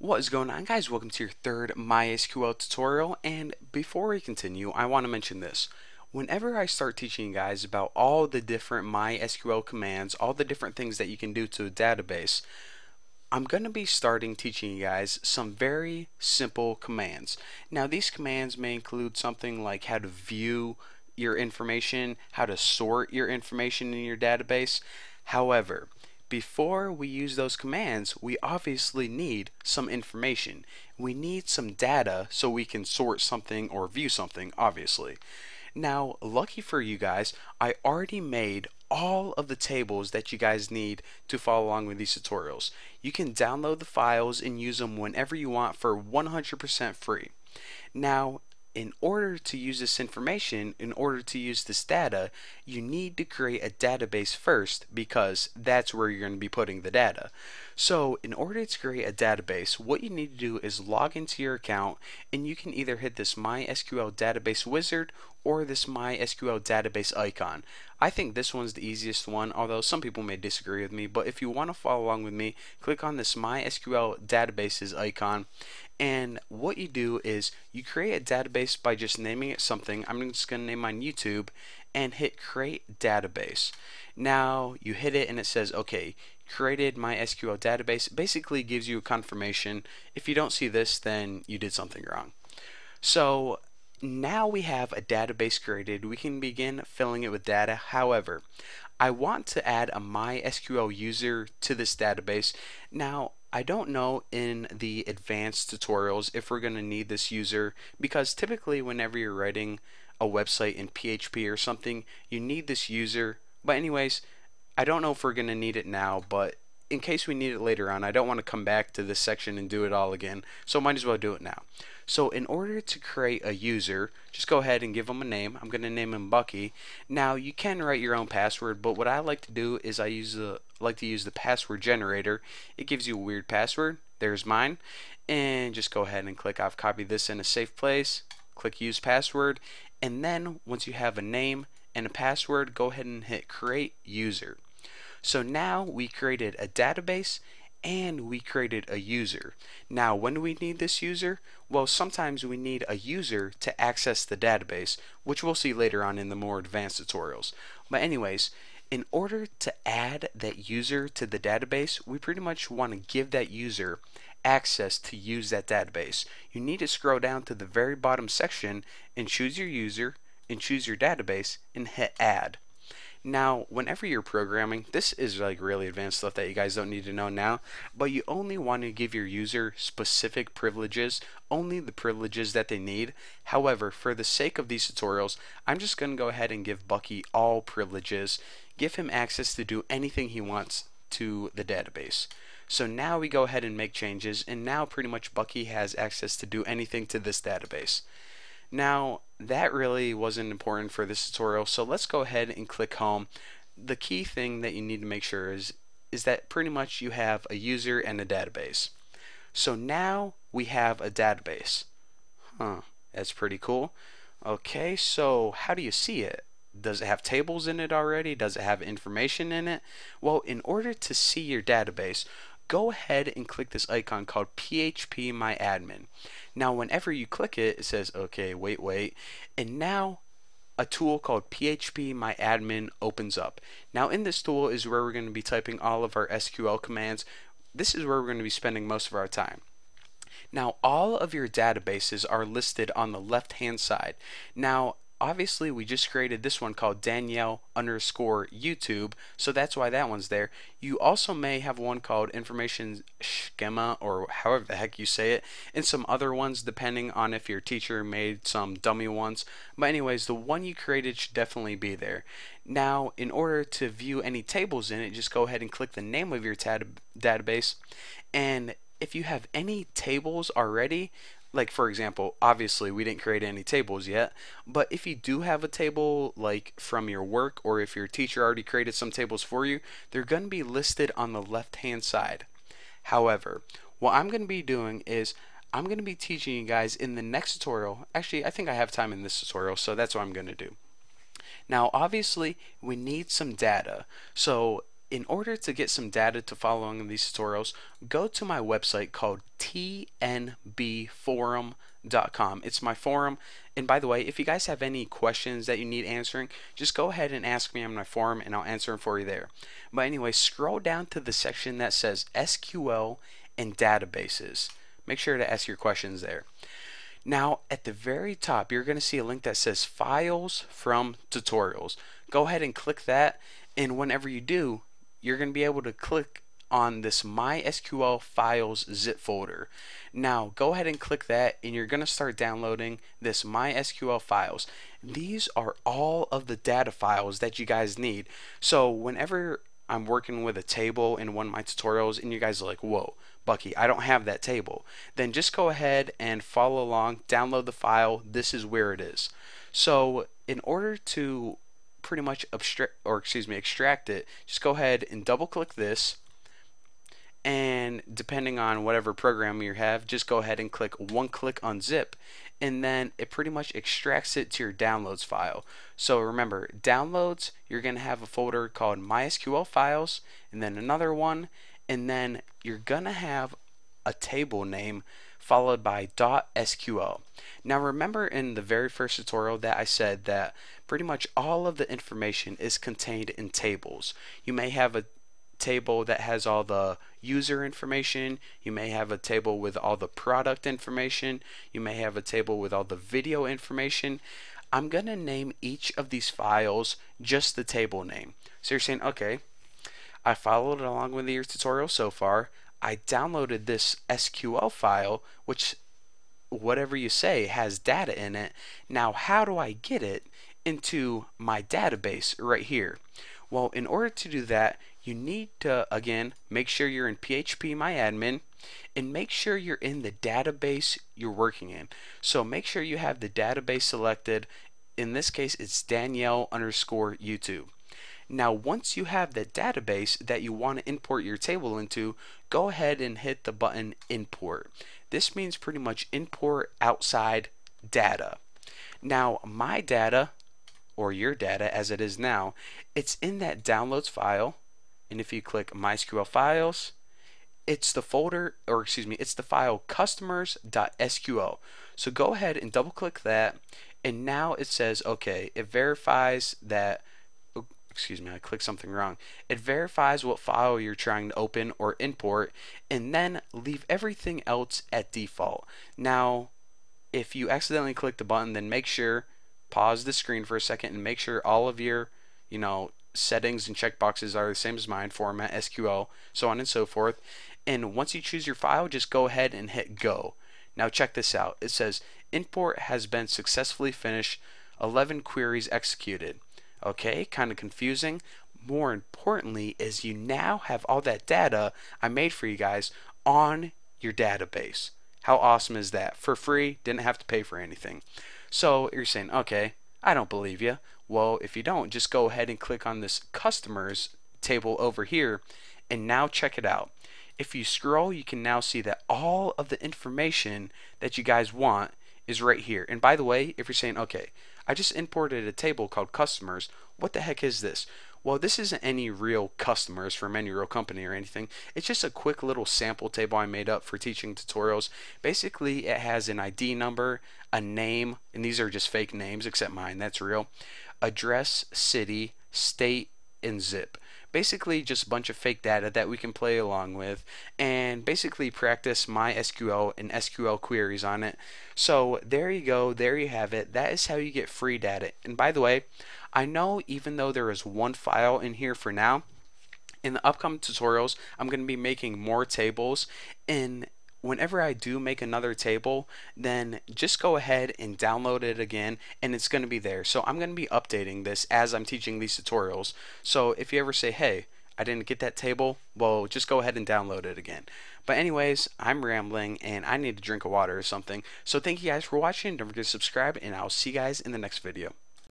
What is going on, guys? Welcome to your third MySQL tutorial, and before we continue I want to mention this. Whenever I start teaching you guys about all the different MySQL commands, all the different things that you can do to a database, I'm going to be starting teaching you guys some very simple commands. Now these commands may include something like how to view your information, how to sort your information in your database. However, before we use those commands, we obviously need some information. We need some data so we can sort something or view something, obviously. Now, lucky for you guys, I already made all of the tables that you guys need to follow along with these tutorials. You can download the files and use them whenever you want for 100% free. Now, in order to use this information, in order to use this data, you need to create a database first because that's where you're going to be putting the data. So in order to create a database, what you need to do is log into your account, and you can either hit this MySQL database wizard or this MySQL database icon. I think this one's the easiest one, although some people may disagree with me, but if you want to follow along with me, click on this MySQL databases icon, and what you do is you create a database by just naming it something. I'm just going to name mine YouTube and hit create database. Now you hit it and it says, okay, created my SQL database. Basically gives you a confirmation. If you don't see this, then you did something wrong. So now we have a database created. We can begin filling it with data. However, I want to add a MySQL user to this database. Now, I don't know in the advanced tutorials if we're going to need this user, because typically whenever you're writing a website in PHP or something, you need this user. But anyways, I don't know if we're going to need it now, but in case we need it later on, I don't want to come back to this section and do it all again, so might as well do it now. So in order to create a user, just go ahead and give them a name. I'm going to name him Bucky. Now you can write your own password, but what I like to do is I like to use the password generator. It gives you a weird password. There's mine. And just go ahead and click I've copied this in a safe place. Click use password, and then once you have a name and a password, go ahead and hit create user. So now we created a database and we created a user. Now when do we need this user? Well, sometimes we need a user to access the database, which we'll see later on in the more advanced tutorials. But anyways, in order to add that user to the database, we pretty much want to give that user access to use that database. You need to scroll down to the very bottom section and choose your user and choose your database and hit add. Now, whenever you're programming, this is like really advanced stuff that you guys don't need to know now, but you only want to give your user specific privileges, only the privileges that they need. However, for the sake of these tutorials, I'm just going to go ahead and give Bucky all privileges, give him access to do anything he wants to the database. So now we go ahead and make changes, and now pretty much Bucky has access to do anything to this database. Now, that really wasn't important for this tutorial, so let's go ahead and click home. The key thing that you need to make sure is that pretty much you have a user and a database. So now we have a database. That's pretty cool. Okay, so how do you see it? Does it have tables in it already? Does it have information in it? Well, in order to see your database, go ahead and click this icon called PHP My Admin. Now whenever you click it, it says okay, wait, and now a tool called PHP My Admin opens up. Now in this tool is where we're going to be typing all of our SQL commands. This is where we're going to be spending most of our time. Now all of your databases are listed on the left hand side. Now obviously we just created this one called Danielle underscore YouTube, so that's why that one's there. You also may have one called information schema, or however the heck you say it, and some other ones depending on if your teacher made some dummy ones. But anyways, the one you created should definitely be there. Now in order to view any tables in it, just go ahead and click the name of your database, and if you have any tables already, like for example, obviously we didn't create any tables yet, but if you do have a table like from your work, or if your teacher already created some tables for you, they're going to be listed on the left hand side. However, what I'm going to be doing is I'm going to be teaching you guys in the next tutorial. Actually, I think I have time in this tutorial, so that's what I'm going to do. Now obviously we need some data, so in order to get some data to follow along in these tutorials, go to my website called thenewboston.com. It's my forum. And by the way, if you guys have any questions that you need answering, just go ahead and ask me on my forum and I'll answer them for you there. But anyway, scroll down to the section that says SQL and databases. Make sure to ask your questions there. Now, at the very top, you're going to see a link that says Files from Tutorials. Go ahead and click that, and whenever you do, you're going to be able to click on this MySQL Files zip folder. Now, go ahead and click that, and you're going to start downloading this MySQL files. These are all of the data files that you guys need. So, whenever I'm working with a table in one of my tutorials and you guys are like, whoa, Bucky, I don't have that table, then just go ahead and follow along, download the file. This is where it is. So in order to pretty much extract it, just go ahead and double click this, and depending on whatever program you have, just go ahead and click one click on zip, and then it pretty much extracts it to your downloads file. So remember, downloads, you're going to have a folder called MySQL files, and then another one, and then you're going to have a table name followed by .sql. Now remember in the very first tutorial that I said that pretty much all of the information is contained in tables. You may have a table that has all the user information, you may have a table with all the product information, you may have a table with all the video information. I'm going to name each of these files just the table name. So you're saying, okay, I followed along with your tutorial so far. I downloaded this SQL file, which whatever you say has data in it. Now how do I get it into my database right here? Well, in order to do that, you need to, again, make sure you're in phpMyAdmin and make sure you're in the database you're working in. So make sure you have the database selected. In this case, it's Danielle_YouTube. Now, once you have the database that you want to import your table into, go ahead and hit the button Import. This means pretty much import outside data. Now, my data, or your data as it is now, it's in that downloads file, and if you click MySQL files, it's the folder, or excuse me, it's the file customers.sql. So go ahead and double click that, and now it says, okay, it verifies that, excuse me, I clicked something wrong. It verifies what file you're trying to open or import, and then leave everything else at default. Now, if you accidentally click the button, then make sure, pause the screen for a second and make sure all of your, settings and checkboxes are the same as mine, format, SQL, so on and so forth. And once you choose your file, just go ahead and hit go. Now check this out. It says import has been successfully finished, 11 queries executed. Okay, kind of confusing. More importantly is you now have all that data I made for you guys on your database. How awesome is that? For free, didn't have to pay for anything. So you're saying, okay, I don't believe you. Well, if you don't, just go ahead and click on this customers table over here and now check it out. If you scroll, you can now see that all of the information that you guys want is right here. And by the way, if you're saying, okay, I just imported a table called customers, what the heck is this? Well, this isn't any real customers from any real company or anything. It's just a quick little sample table I made up for teaching tutorials. Basically, it has an ID number, a name, and these are just fake names except mine, that's real, address, city, state, and zip. Basically just a bunch of fake data that we can play along with and basically practice MySQL and SQL queries on it. So there you go, there you have it. That is how you get free data. And by the way, I know even though there is one file in here for now, in the upcoming tutorials I'm going to be making more tables, and whenever I do make another table, then just go ahead and download it again and it's going to be there. So I'm going to be updating this as I'm teaching these tutorials. So if you ever say, hey, I didn't get that table, well, just go ahead and download it again. But anyways, I'm rambling and I need to drink a water or something. So thank you guys for watching. Don't forget to subscribe, and I'll see you guys in the next video.